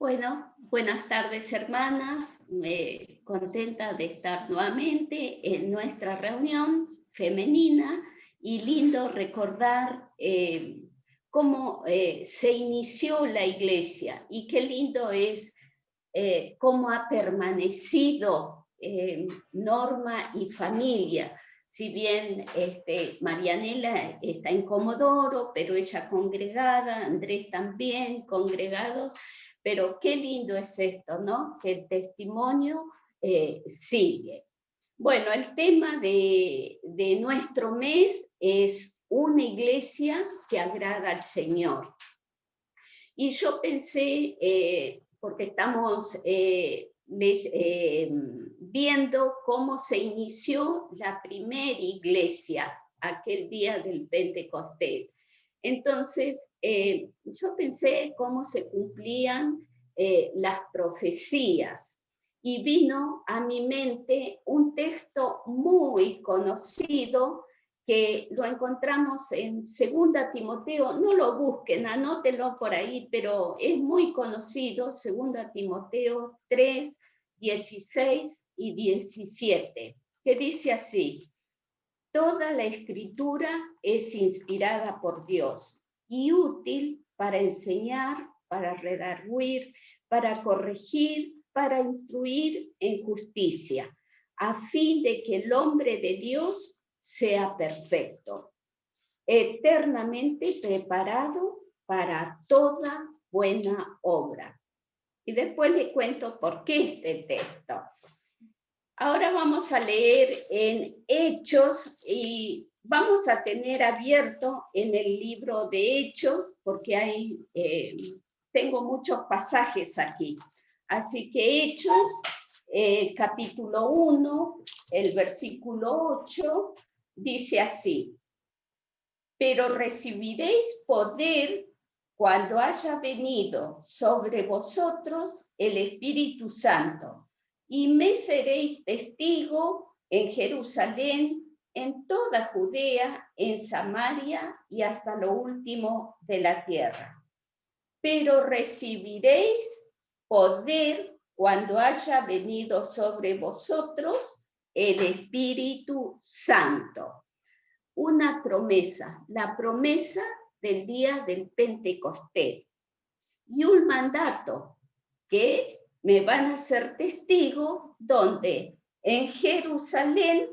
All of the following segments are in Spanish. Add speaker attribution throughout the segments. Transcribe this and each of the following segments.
Speaker 1: Bueno, buenas tardes, hermanas. Contenta de estar nuevamente en nuestra reunión femenina y lindo recordar cómo se inició la iglesia y qué lindo es cómo ha permanecido Norma y familia. Si bien Marianela está en Comodoro, pero ella congregada, Andrés también, congregados, pero qué lindo es esto, ¿no? Que el testimonio sigue. Bueno, el tema de nuestro mes es una iglesia que agrada al Señor. Y yo pensé, porque estamos viendo cómo se inició la primera iglesia aquel día del Pentecostés. Entonces, yo pensé cómo se cumplían las profecías y vino a mi mente un texto muy conocido que lo encontramos en 2 Timoteo, no lo busquen, anótenlo por ahí, pero es muy conocido, 2 Timoteo 3, 16 y 17, que dice así: toda la escritura es inspirada por Dios y útil para enseñar, para redarguir, para corregir, para instruir en justicia, a fin de que el hombre de Dios sea perfecto, eternamente preparado para toda buena obra. Y después le cuento por qué este texto. Ahora vamos a leer en Hechos y vamos a tener abierto en el libro de Hechos porque hay, tengo muchos pasajes aquí. Así que Hechos, capítulo 1, el versículo 8, dice así: pero recibiréis poder cuando haya venido sobre vosotros el Espíritu Santo, y me seréis testigo en Jerusalén, en toda Judea, en Samaria y hasta lo último de la tierra. Pero recibiréis poder cuando haya venido sobre vosotros el Espíritu Santo. Una promesa, la promesa del día del Pentecostés, y un mandato que me van a ser testigo, donde en Jerusalén,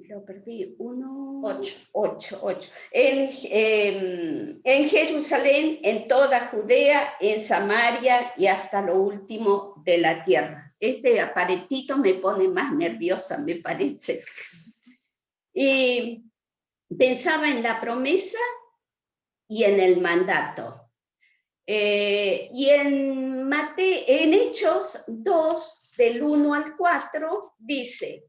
Speaker 1: lo perdí, 8. En Jerusalén, en toda Judea, en Samaria y hasta lo último de la tierra. Este aparatito me pone más nerviosa, me parece. Y pensaba en la promesa y en el mandato. Y en Hechos 2, del 1 al 4, dice: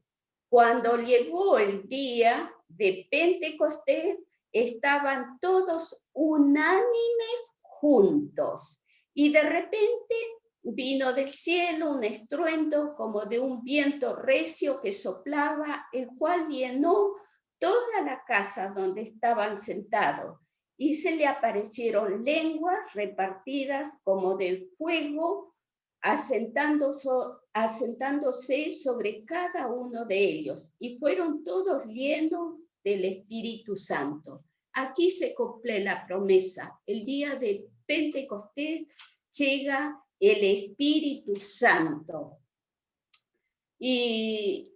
Speaker 1: cuando llegó el día de Pentecostés, estaban todos unánimes juntos. Y de repente vino del cielo un estruendo como de un viento recio que soplaba, el cual llenó toda la casa donde estaban sentados. Y se le aparecieron lenguas repartidas como de fuego, asentándose sobre cada uno de ellos, y fueron todos llenos del Espíritu Santo. Aquí se cumple la promesa. El día de Pentecostés llega el Espíritu Santo. Y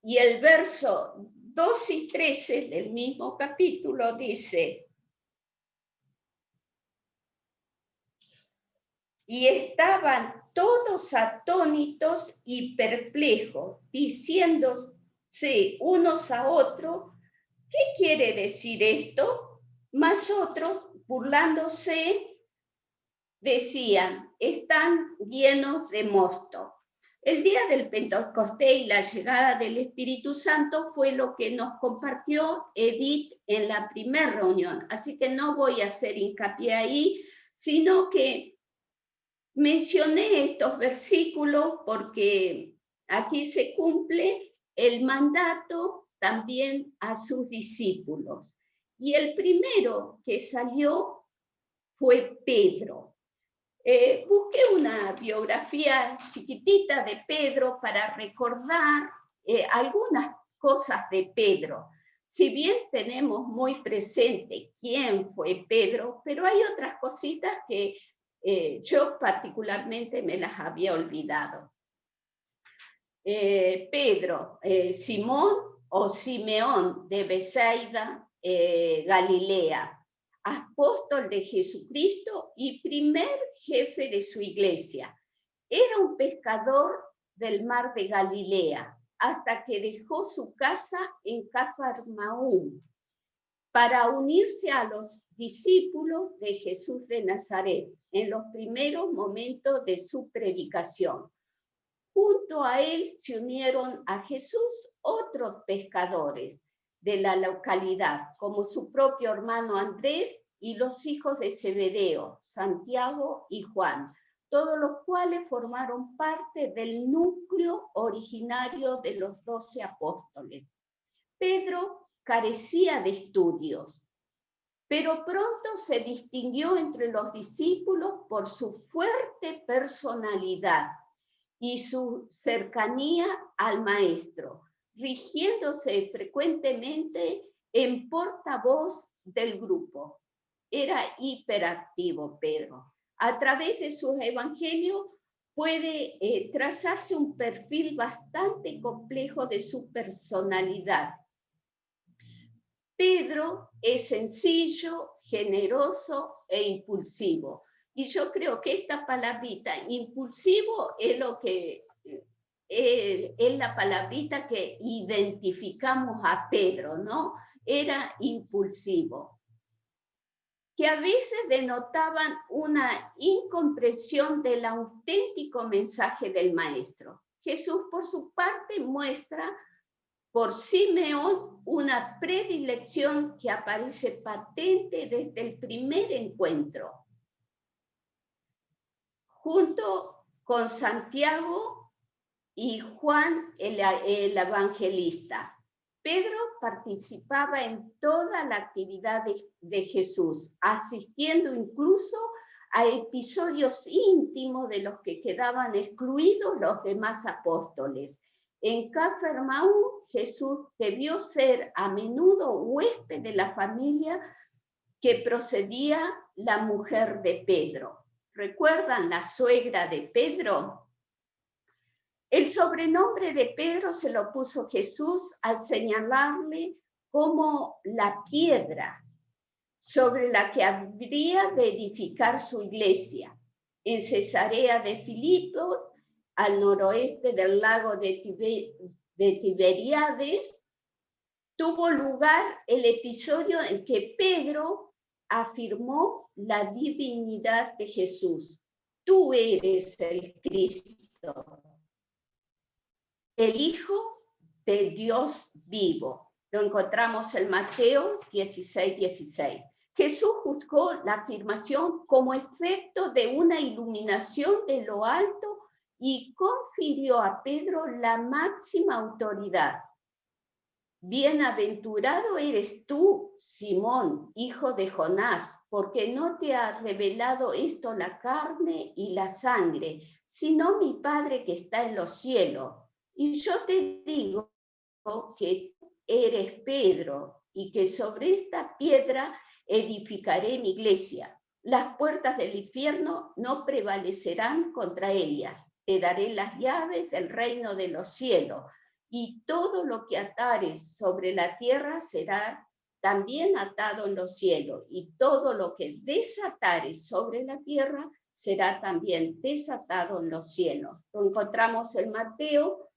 Speaker 1: el verso 2 y 13 del mismo capítulo dice: y estaban todos atónitos y perplejos, diciéndose unos a otros: ¿qué quiere decir esto? Mas otros, burlándose, decían: están llenos de mosto. El día del Pentecostés y la llegada del Espíritu Santo fue lo que nos compartió Edith en la primera reunión. Así que no voy a hacer hincapié ahí, sino que mencioné estos versículos porque aquí se cumple el mandato también a sus discípulos. y el primero que salió fue Pedro. Busqué una biografía chiquitita de Pedro para recordar algunas cosas de Pedro. Si bien tenemos muy presente quién fue Pedro, pero hay otras cositas que yo particularmente me las había olvidado. Pedro, Simón o Simeón de Besaida, Galilea, apóstol de Jesucristo y primer jefe de su iglesia. Era un pescador del mar de Galilea hasta que dejó su casa en Cafarnaúm para unirse a los discípulos de Jesús de Nazaret en los primeros momentos de su predicación. Junto a él se unieron a Jesús otros pescadores de la localidad, como su propio hermano Andrés y los hijos de Zebedeo, Santiago y Juan, todos los cuales formaron parte del núcleo originario de los 12 apóstoles. Pedro carecía de estudios, pero pronto se distinguió entre los discípulos por su fuerte personalidad y su cercanía al maestro, rigiéndose frecuentemente en portavoz del grupo. Era hiperactivo Pedro. A través de sus evangelios puede trazarse un perfil bastante complejo de su personalidad. Pedro es sencillo, generoso e impulsivo. Y yo creo que esta palabrita, impulsivo, es la palabrita que identificamos a Pedro, ¿no? Era impulsivo, que a veces denotaban una incomprensión del auténtico mensaje del maestro. Jesús, por su parte, muestra por Simeón una predilección que aparece patente desde el primer encuentro. Junto con Santiago y Juan el evangelista, Pedro participaba en toda la actividad de Jesús, asistiendo incluso a episodios íntimos de los que quedaban excluidos los demás apóstoles. En Cafarnaúm, Jesús debió ser a menudo huésped de la familia que procedía la mujer de Pedro. ¿Recuerdan la suegra de Pedro? El sobrenombre de Pedro se lo puso Jesús al señalarle como la piedra sobre la que habría de edificar su iglesia. En Cesarea de Filipo, al noroeste del lago de Tiberíades, tuvo lugar el episodio en que Pedro afirmó la divinidad de Jesús. Tú eres el Cristo, el Hijo de Dios vivo. Lo encontramos en Mateo 16:16. Jesús juzgó la afirmación como efecto de una iluminación de lo alto y confirió a Pedro la máxima autoridad. Bienaventurado eres tú, Simón, hijo de Jonás, porque no te ha revelado esto la carne y la sangre, sino mi Padre que está en los cielos. Y yo te digo que eres Pedro, y que sobre esta piedra edificaré mi iglesia. Las puertas del infierno no prevalecerán contra ella. Te daré las llaves del reino de los cielos. Y todo lo que atares sobre la tierra será también atado en los cielos, y todo lo que desatares sobre la tierra será también desatado en los cielos. Lo encontramos en Mateo,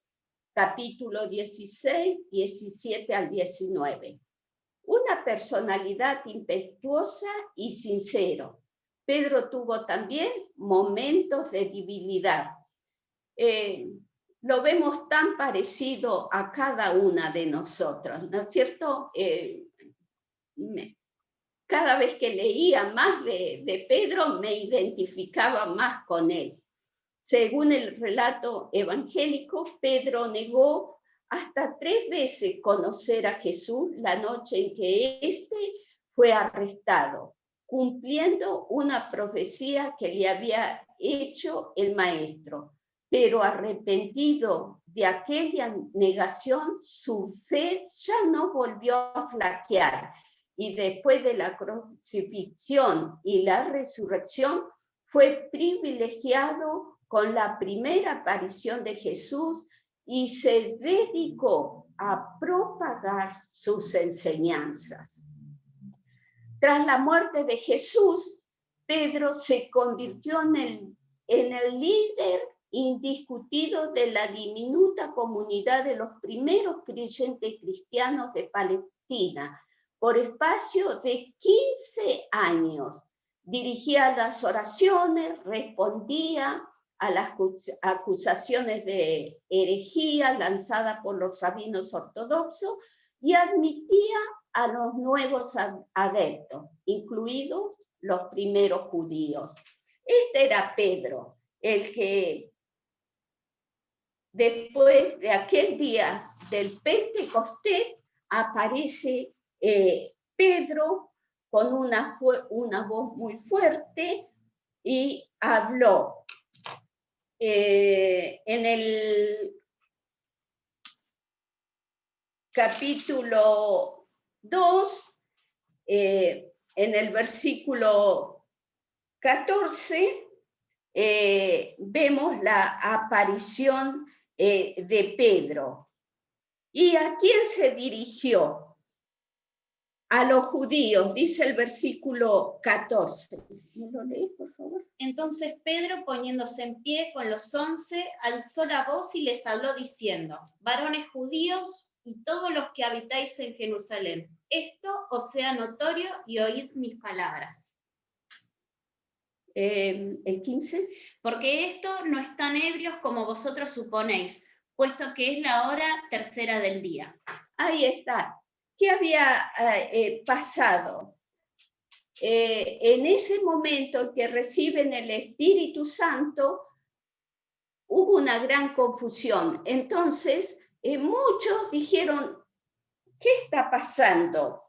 Speaker 1: capítulo 16, 17 al 19. Una personalidad impetuosa y sincero. Pedro tuvo también momentos de debilidad. Lo vemos tan parecido a cada una de nosotros, ¿no es cierto? Cada vez que leía más de Pedro, me identificaba más con él. Según el relato evangélico, Pedro negó hasta 3 veces conocer a Jesús la noche en que éste fue arrestado, cumpliendo una profecía que le había hecho el maestro. Pero arrepentido de aquella negación, su fe ya no volvió a flaquear. Y después de la crucifixión y la resurrección, fue privilegiado con la primera aparición de Jesús y se dedicó a propagar sus enseñanzas. Tras la muerte de Jesús, Pedro se convirtió en el líder indiscutido de la diminuta comunidad de los primeros creyentes cristianos de Palestina. Por espacio de 15 años, dirigía las oraciones, respondía a las acusaciones de herejía lanzadas por los rabinos ortodoxos y admitía a los nuevos adeptos, incluidos los primeros judíos. Este era Pedro, el que después de aquel día del Pentecostés aparece Pedro con una voz muy fuerte y habló. En el capítulo 2, en el versículo 14, vemos la aparición de Pedro. ¿Y a quién se dirigió? A los judíos, dice el versículo 14. ¿Me lo lees, por favor?
Speaker 2: Entonces Pedro, poniéndose en pie con los 11, alzó la voz y les habló diciendo: varones judíos y todos los que habitáis en Jerusalén, esto os sea notorio y oíd mis palabras.
Speaker 1: El 15.
Speaker 2: Porque esto no es tan ebrios como vosotros suponéis, puesto que es la hora tercera del día.
Speaker 1: Ahí está. ¿Qué había pasado? En ese momento en que reciben el Espíritu Santo, hubo una gran confusión. Entonces, muchos dijeron, ¿qué está pasando?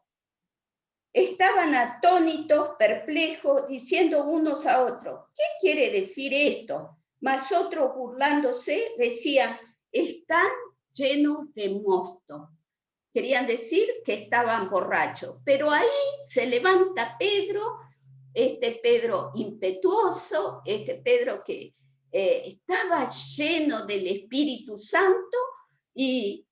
Speaker 1: Estaban atónitos, perplejos, diciendo unos a otros, ¿qué quiere decir esto? Mas otros, burlándose, decían, están llenos de mosto. Querían decir que estaban borrachos. Pero ahí se levanta Pedro, este Pedro impetuoso, este Pedro que estaba lleno del Espíritu Santo y,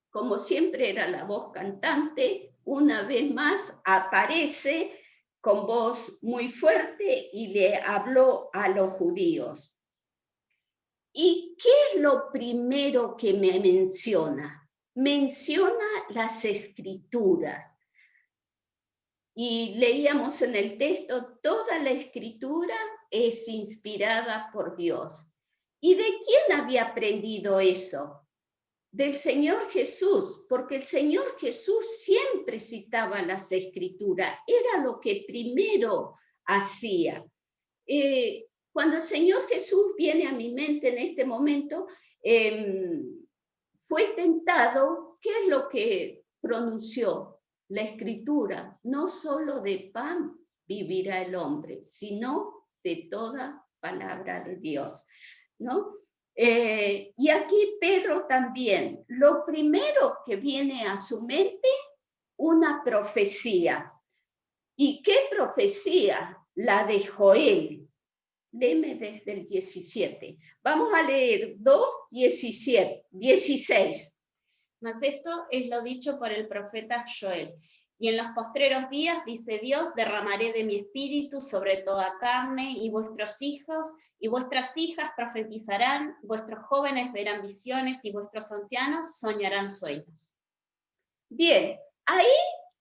Speaker 1: como siempre era la voz cantante, una vez más aparece con voz muy fuerte y le habló a los judíos. ¿Y qué es lo primero que me menciona? Menciona las Escrituras. Y leíamos en el texto, toda la Escritura es inspirada por Dios. ¿Y de quién había aprendido eso? Del Señor Jesús, porque el Señor Jesús siempre citaba las Escrituras, era lo que primero hacía. Cuando el Señor Jesús viene a mi mente en este momento, fue tentado, ¿qué es lo que pronunció? La Escritura, no solo de pan vivirá el hombre, sino de toda palabra de Dios, ¿no? Y aquí Pedro también, lo primero que viene a su mente, una profecía. ¿Y qué profecía? La de Joel. Léeme desde el 17. Vamos a leer 2:16.
Speaker 2: Mas esto es lo dicho por el profeta Joel. Y en los postreros días, dice Dios, derramaré de mi espíritu sobre toda carne, y vuestros hijos y vuestras hijas profetizarán, vuestros jóvenes verán visiones y vuestros ancianos soñarán sueños.
Speaker 1: Bien, ahí,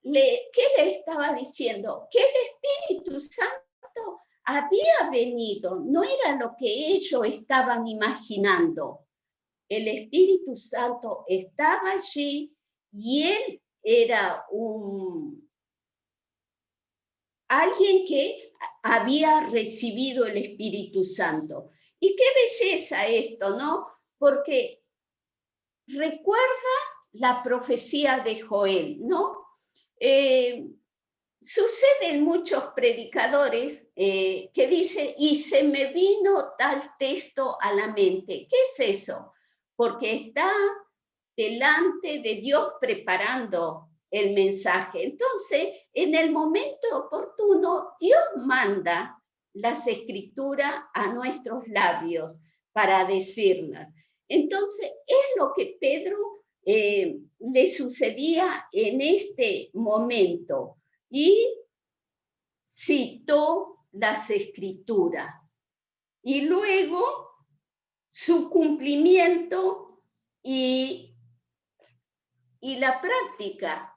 Speaker 1: ¿qué le estaba diciendo? Que el Espíritu Santo había venido, no era lo que ellos estaban imaginando. El Espíritu Santo estaba allí y él era alguien que había recibido el Espíritu Santo. Y qué belleza esto, ¿no? Porque recuerda la profecía de Joel, ¿no? sucede en muchos predicadores que dicen, y se me vino tal texto a la mente. ¿Qué es eso? Porque está delante de Dios preparando el mensaje. Entonces, en el momento oportuno, Dios manda las escrituras a nuestros labios para decirlas. Entonces, es lo que Pedro le sucedía en este momento y citó las escrituras. Y luego su cumplimiento y la práctica.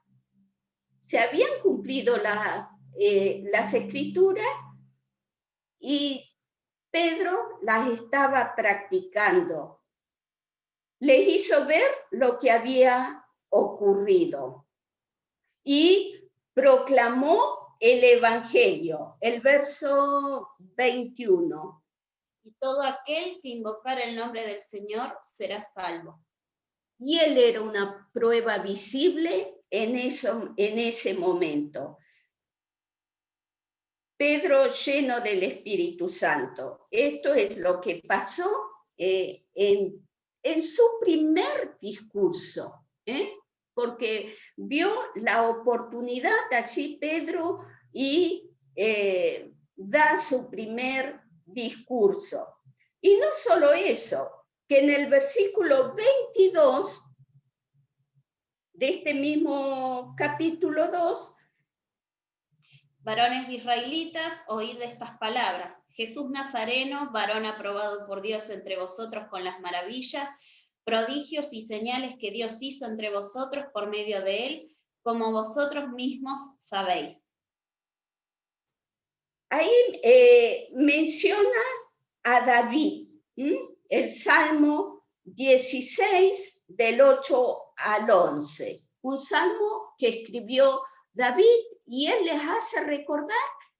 Speaker 1: Se habían cumplido las escrituras y Pedro las estaba practicando. Les hizo ver lo que había ocurrido y proclamó el Evangelio, el verso 21.
Speaker 2: Y todo aquel que invocar el nombre del Señor será salvo.
Speaker 1: Y él era una prueba visible en ese momento. Pedro lleno del Espíritu Santo. Esto es lo que pasó en su primer discurso, porque vio la oportunidad allí Pedro y da su primer discurso. Y no solo eso, que en el versículo 22 de este mismo capítulo 2,
Speaker 2: varones israelitas, oíd estas palabras. Jesús Nazareno, varón aprobado por Dios entre vosotros con las maravillas, prodigios y señales que Dios hizo entre vosotros por medio de él, como vosotros mismos sabéis.
Speaker 1: Ahí menciona a David, el Salmo 16 del 8 al 11, un salmo que escribió David y él les hace recordar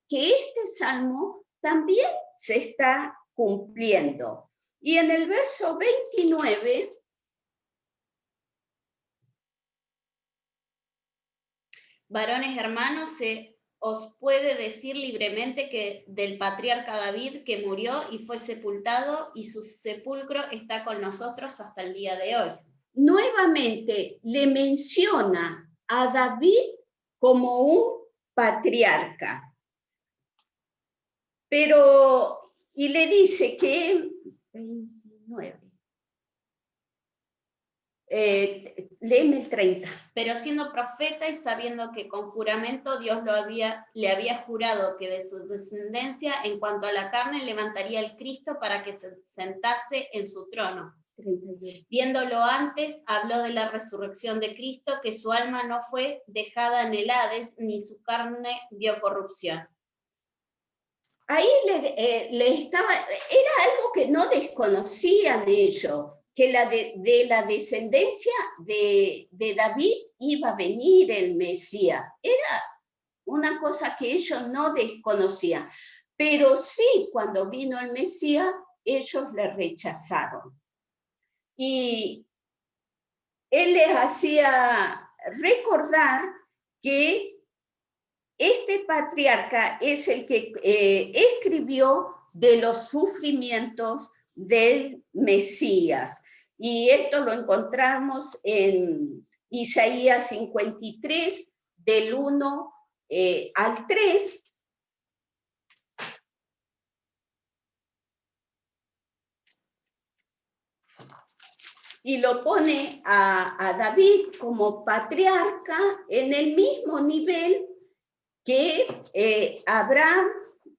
Speaker 1: que este salmo también se está cumpliendo. Y en el verso 29,
Speaker 2: varones hermanos, se os puede decir libremente que del patriarca David que murió y fue sepultado y su sepulcro está con nosotros hasta el día de hoy.
Speaker 1: Nuevamente le menciona a David como un patriarca, pero y le dice que 29. Léeme el 30.
Speaker 2: Pero siendo profeta y sabiendo que con juramento Dios le había jurado que de su descendencia en cuanto a la carne levantaría el Cristo para que se sentase en su trono.
Speaker 1: 31.
Speaker 2: Viéndolo antes, habló de la resurrección de Cristo, que su alma no fue dejada en el Hades, ni su carne vio corrupción.
Speaker 1: Ahí era algo que no desconocían ellos, que de la descendencia de David iba a venir el Mesías. Era una cosa que ellos no desconocían. Pero sí, cuando vino el Mesías, ellos le rechazaron. Y él les hacía recordar que este patriarca es el que escribió de los sufrimientos del Mesías. Y esto lo encontramos en Isaías 53, del 1 al 3. Y lo pone a David como patriarca en el mismo nivel que Abraham,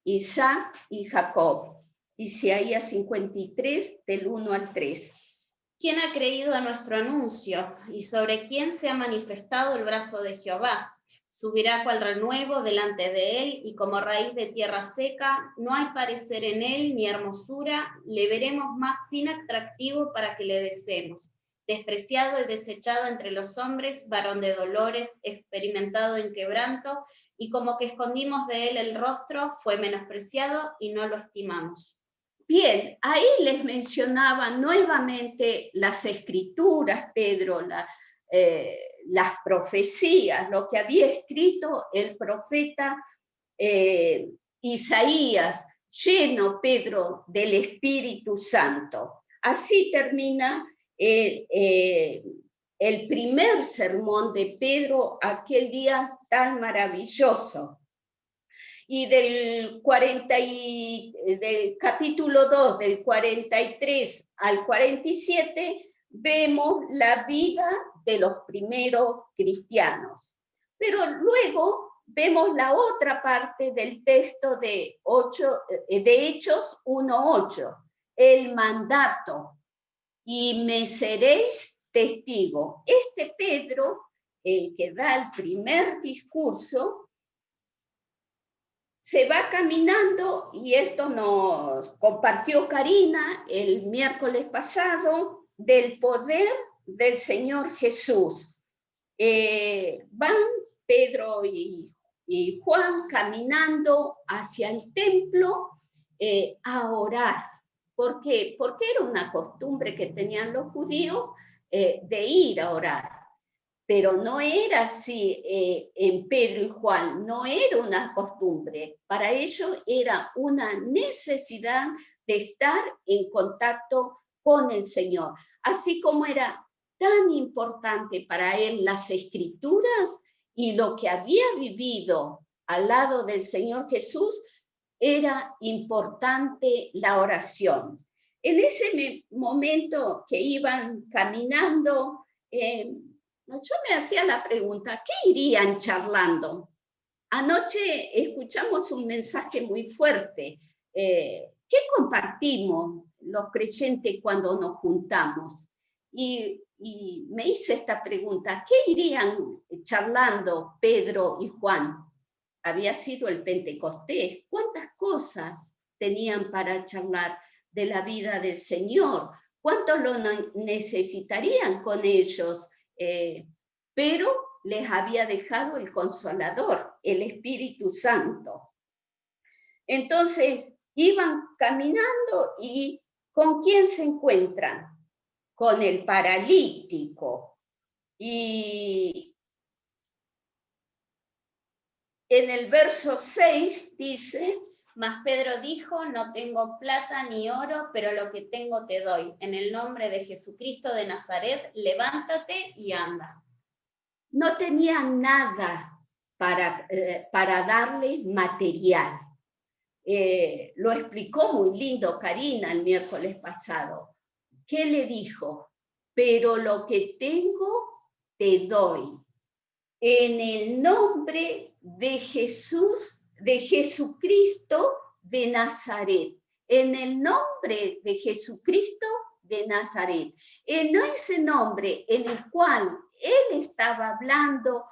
Speaker 1: Isaac y Jacob. Isaías 53, del 1 al 3.
Speaker 2: ¿Quién ha creído a nuestro anuncio? ¿Y sobre quién se ha manifestado el brazo de Jehová? Subirá cual renuevo delante de él, y como raíz de tierra seca, no hay parecer en él ni hermosura, le veremos más sin atractivo para que le deseemos. Despreciado y desechado entre los hombres, varón de dolores, experimentado en quebranto, y como que escondimos de él el rostro, fue menospreciado y no lo estimamos.
Speaker 1: Bien, ahí les mencionaba nuevamente las escrituras, Pedro las profecías, lo que había escrito el profeta Isaías, lleno Pedro del Espíritu Santo. Así termina el primer sermón de Pedro aquel día tan maravilloso. Y del capítulo 2, del 43 al 47, vemos la vida de los primeros cristianos. Pero luego vemos la otra parte del texto de Hechos 1:8, el mandato, y me seréis testigo. Este Pedro, el que da el primer discurso, se va caminando, y esto nos compartió Karina el miércoles pasado, del poder del Señor Jesús. Van Pedro y Juan caminando hacia el templo a orar. ¿Por qué? Porque era una costumbre que tenían los judíos de ir a orar. Pero no era así en Pedro y Juan, no era una costumbre. Para ellos era una necesidad de estar en contacto con el Señor. Así como era tan importante para él las escrituras y lo que había vivido al lado del Señor Jesús, era importante la oración. En ese momento que iban caminando, yo me hacía la pregunta, ¿qué irían charlando? Anoche escuchamos un mensaje muy fuerte. ¿Qué compartimos los creyentes cuando nos juntamos? Y me hice esta pregunta, ¿qué irían charlando Pedro y Juan? Había sido el Pentecostés. ¿Cuántas cosas tenían para charlar de la vida del Señor? ¿Cuánto lo necesitarían con ellos? Pero les había dejado el Consolador, el Espíritu Santo. Entonces iban caminando, y ¿con quién se encuentran? Con el paralítico. Y en el verso 6 dice:
Speaker 2: Mas Pedro dijo, no tengo plata ni oro, pero lo que tengo te doy. En el nombre de Jesucristo de Nazaret, levántate y anda.
Speaker 1: No tenía nada para darle material. Lo explicó muy lindo Karina el miércoles pasado. ¿Qué le dijo? Pero lo que tengo te doy. En el nombre de Jesús, de Jesucristo de Nazaret. En el nombre de Jesucristo de Nazaret. En ese nombre en el cual él estaba hablando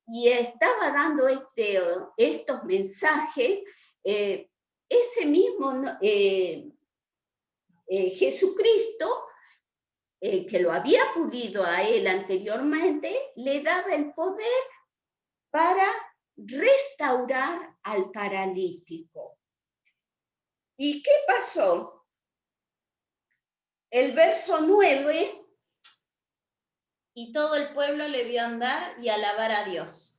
Speaker 1: y estaba dando estos mensajes, ese mismo Jesucristo, que lo había pulido a él anteriormente, le daba el poder para restaurar al paralítico. ¿Y qué pasó? El verso 9.
Speaker 2: Y todo el pueblo le vio andar y alabar a Dios.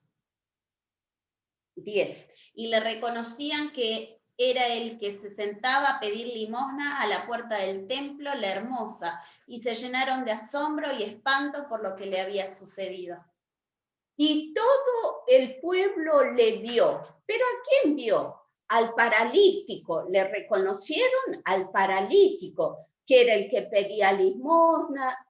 Speaker 1: 10.
Speaker 2: Y le reconocían que era el que se sentaba a pedir limosna a la puerta del templo, la hermosa, y se llenaron de asombro y espanto por lo que le había sucedido.
Speaker 1: Y todo el pueblo le vio. ¿Pero a quién vio? Al paralítico. Le reconocieron al paralítico, que era el que pedía limosna.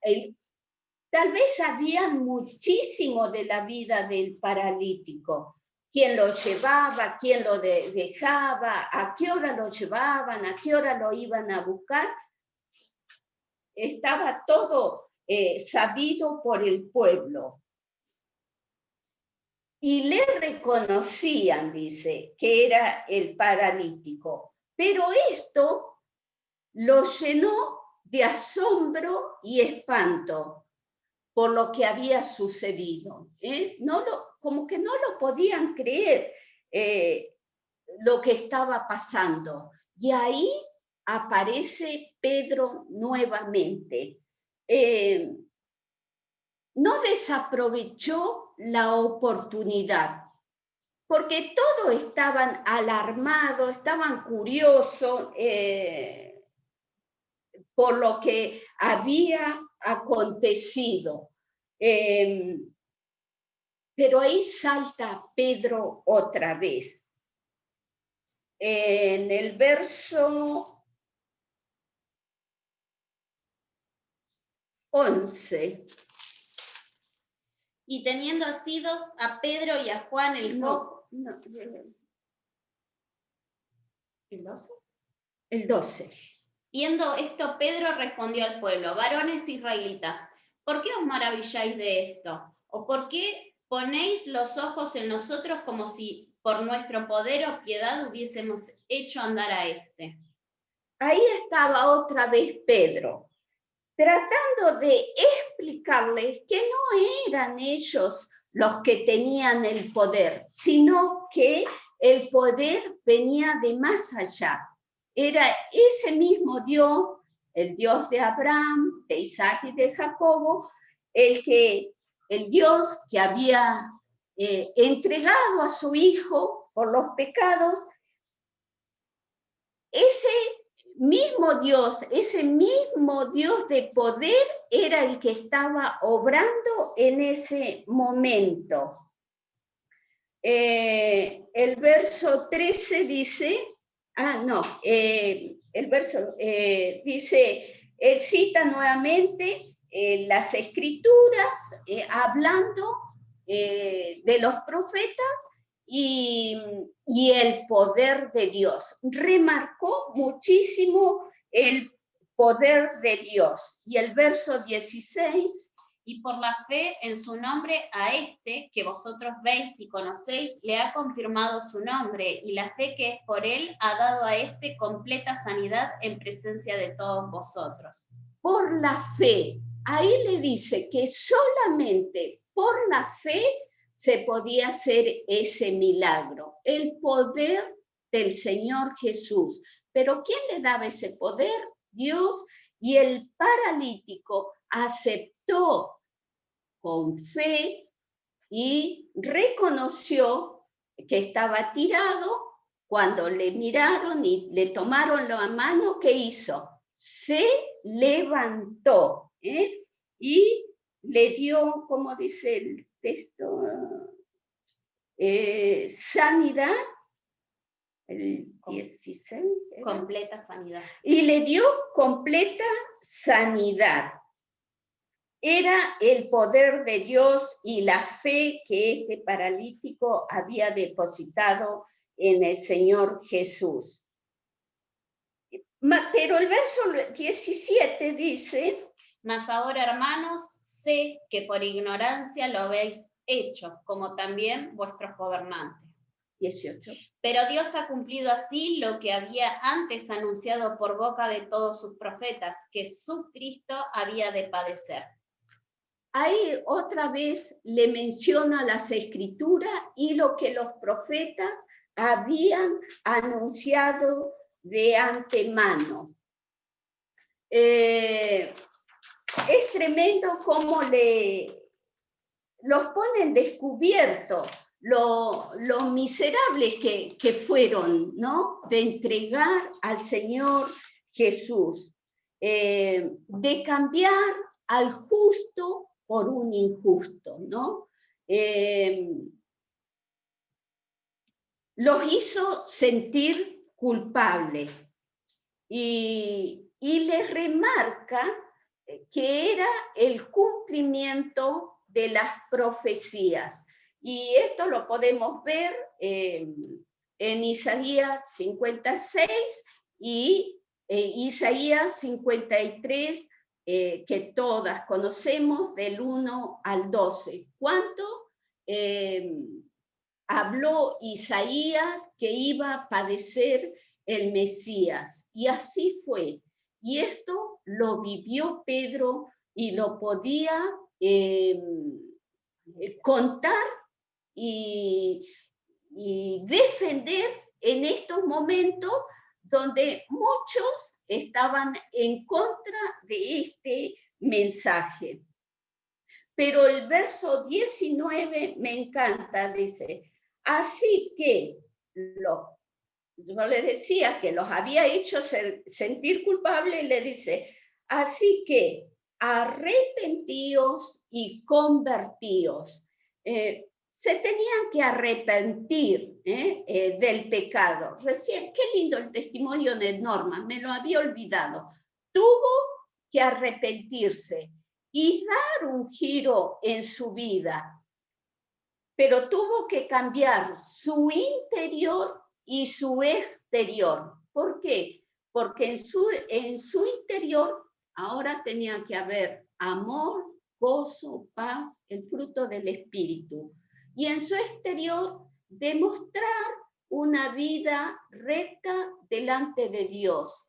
Speaker 1: Tal vez sabían muchísimo de la vida del paralítico. Quién lo llevaba, quién lo dejaba, a qué hora lo llevaban, a qué hora lo iban a buscar. Estaba todo sabido por el pueblo. Y le reconocían, dice, que era el paralítico. Pero esto lo llenó de asombro y espanto por lo que había sucedido. Como que no lo podían creer lo que estaba pasando. Y ahí aparece Pedro nuevamente. no desaprovechó la oportunidad, porque todos estaban alarmados, estaban curiosos por lo que había acontecido. Pero ahí salta Pedro otra vez. En el verso 11.
Speaker 2: Y teniendo asidos a Pedro y a Juan el
Speaker 1: No, ¿el 12? El 12.
Speaker 2: Viendo esto, Pedro respondió al pueblo: varones israelitas, ¿por qué os maravilláis de esto? ¿O por qué ponéis los ojos en nosotros como si por nuestro poder o piedad hubiésemos hecho andar a este?
Speaker 1: Ahí estaba otra vez Pedro, tratando de explicarles que no eran ellos los que tenían el poder, sino que el poder venía de más allá. Era ese mismo Dios, el Dios de Abraham, de Isaac y de Jacobo, el Dios que había entregado a su hijo por los pecados. Ese mismo Dios de poder era el que estaba obrando en ese momento. El verso 13 dice, el verso dice, él cita nuevamente las escrituras, hablando de los profetas y el poder de Dios. Remarcó muchísimo el poder de Dios. Y el verso 16...
Speaker 2: Y por la fe en su nombre a este, que vosotros veis y conocéis, le ha confirmado su nombre, y la fe que es por él ha dado a este completa sanidad en presencia de todos vosotros.
Speaker 1: Por la fe, ahí le dice que solamente por la fe se podía hacer ese milagro, el poder del Señor Jesús. Pero ¿quién le daba ese poder? Dios. Y el paralítico aceptó con fe y reconoció que estaba tirado. Cuando le miraron y le tomaron la mano, ¿qué hizo? Se levantó y le dio, como dice el texto, sanidad, el 16.
Speaker 2: Completa sanidad.
Speaker 1: Y le dio completa sanidad. Era el poder de Dios y la fe que este paralítico había depositado en el Señor Jesús. Pero el verso 17 dice:
Speaker 2: mas ahora, hermanos, sé que por ignorancia lo habéis hecho, como también vuestros gobernantes.
Speaker 1: 18.
Speaker 2: Pero Dios ha cumplido así lo que había antes anunciado por boca de todos sus profetas, que su Cristo había de padecer.
Speaker 1: Ahí otra vez le menciona las escrituras y lo que los profetas habían anunciado de antemano. Es tremendo cómo los ponen descubierto lo miserables que fueron, ¿no? De entregar al Señor Jesús, de cambiar al justo por un injusto, ¿no? Los hizo sentir culpables y les remarca que era el cumplimiento de las profecías. Y esto lo podemos ver en Isaías 56 y Isaías 53, que todas conocemos, del 1 al 12. ¿Cuánto habló Isaías que iba a padecer el Mesías? Y así fue. Y esto lo vivió Pedro y lo podía contar y defender en estos momentos donde muchos estaban en contra de este mensaje. Pero el verso 19 me encanta, dice, así que yo le decía que los había hecho sentir culpables, y le dice, así que arrepentíos y convertíos. Se tenían que arrepentir del pecado. Recién, qué lindo el testimonio de Norma, me lo había olvidado. Tuvo que arrepentirse y dar un giro en su vida, pero tuvo que cambiar su interior y su exterior. ¿Por qué? Porque en su interior ahora tenía que haber amor, gozo, paz, el fruto del Espíritu. Y en su exterior demostrar una vida recta delante de Dios.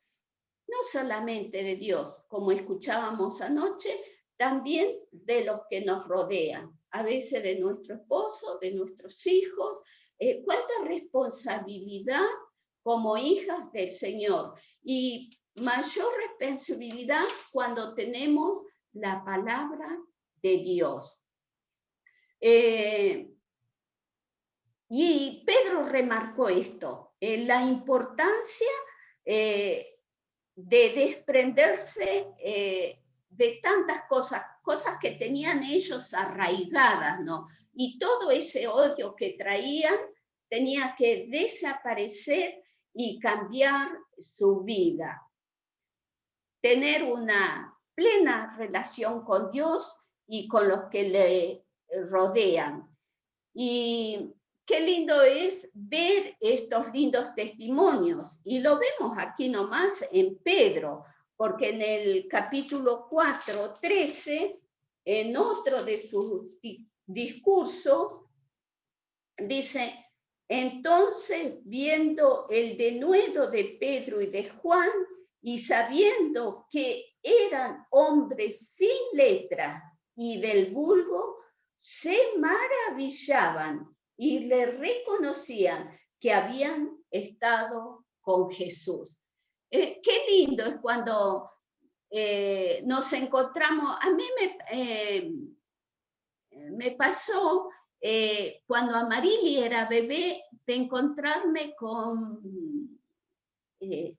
Speaker 1: No solamente de Dios, como escuchábamos anoche, también de los que nos rodean, a veces de nuestro esposo, de nuestros hijos. Cuánta responsabilidad como hijas del Señor, y mayor responsabilidad cuando tenemos la palabra de Dios. Y Pedro remarcó esto, la importancia de desprenderse de tantas cosas que tenían ellos arraigadas, ¿no? Y todo ese odio que traían tenía que desaparecer y cambiar su vida. Tener una plena relación con Dios y con los que le rodean. Y qué lindo es ver estos lindos testimonios. Y lo vemos aquí nomás en Pedro, porque en el capítulo 4, 13, en otro de sus discursos, dice, entonces viendo el denuedo de Pedro y de Juan, y sabiendo que eran hombres sin letra y del vulgo, se maravillaban y le reconocían que habían estado con Jesús. Qué lindo es cuando nos encontramos. A mí me pasó cuando Amarili era bebé, de encontrarme con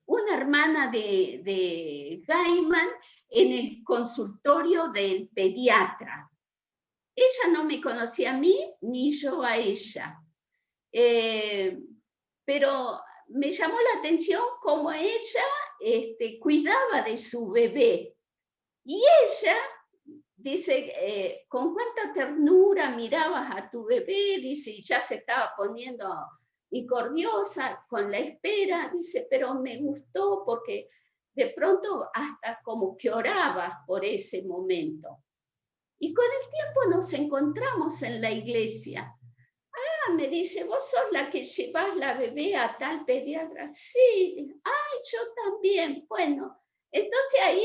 Speaker 1: una hermana de Gaiman en el consultorio del pediatra. Ella no me conocía a mí, ni yo a ella. Pero me llamó la atención cómo ella cuidaba de su bebé. Y ella dice, con cuánta ternura mirabas a tu bebé, dice, y ya se estaba poniendo incordiosa con la espera, dice, pero me gustó porque de pronto hasta como que orabas por ese momento. Y con el tiempo nos encontramos en la iglesia. Ah, me dice, ¿vos sos la que llevas la bebé a tal pediatra? Sí. Ay, yo también. Bueno, entonces ahí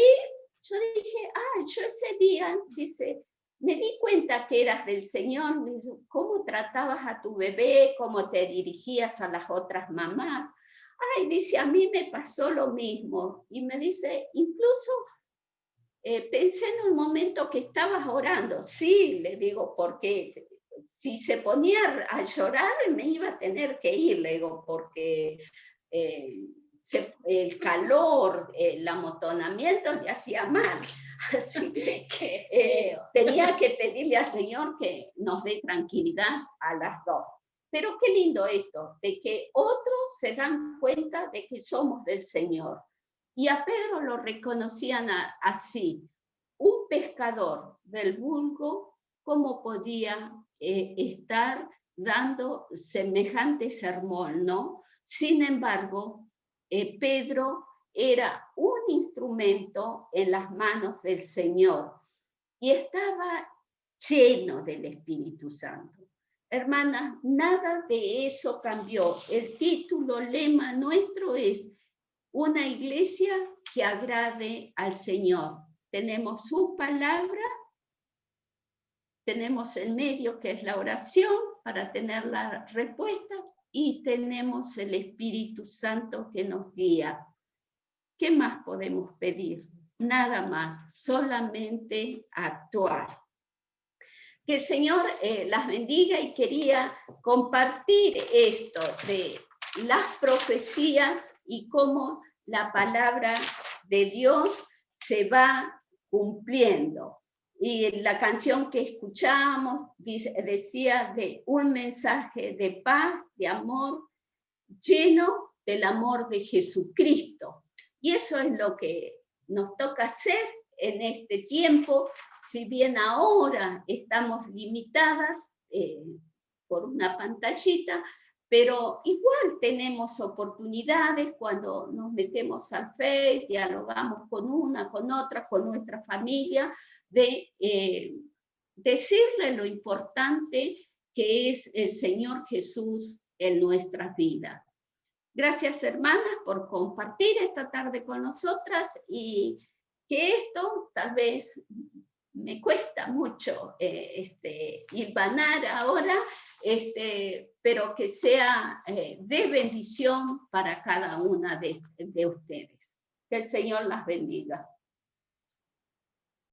Speaker 1: yo dije, yo ese día, dice, me di cuenta que eras del Señor, dice, cómo tratabas a tu bebé, cómo te dirigías a las otras mamás. Ay, dice, a mí me pasó lo mismo. Y me dice, incluso pensé en un momento que estabas orando. Sí, le digo, porque si se ponía a llorar me iba a tener que ir, le digo, porque el calor, el amotonamiento le hacía mal. Así que tenía que pedirle al Señor que nos dé tranquilidad a las dos. Pero qué lindo esto, de que otros se dan cuenta de que somos del Señor. Y a Pedro lo reconocían así, un pescador del vulgo, ¿cómo podía estar dando semejante sermón, no? Sin embargo, Pedro era un instrumento en las manos del Señor y estaba lleno del Espíritu Santo. Hermanas, nada de eso cambió. El título, lema nuestro es una iglesia que agrade al Señor. Tenemos su palabra, tenemos el medio que es la oración para tener la respuesta y tenemos el Espíritu Santo que nos guía. ¿Qué más podemos pedir? Nada más, solamente actuar. Que el Señor las bendiga, y quería compartir esto de las profecías y cómo la palabra de Dios se va cumpliendo. Y la canción que escuchamos decía de un mensaje de paz, de amor, lleno del amor de Jesucristo. Y eso es lo que nos toca hacer en este tiempo, si bien ahora estamos limitadas por una pantallita, pero igual tenemos oportunidades cuando nos metemos al Face, dialogamos con una, con otra, con nuestra familia, de decirle lo importante que es el Señor Jesús en nuestras vidas. Gracias, hermanas, por compartir esta tarde con nosotras, y que esto tal vez me cuesta mucho hilvanar ahora, pero que sea de bendición para cada una de ustedes. Que el Señor las bendiga.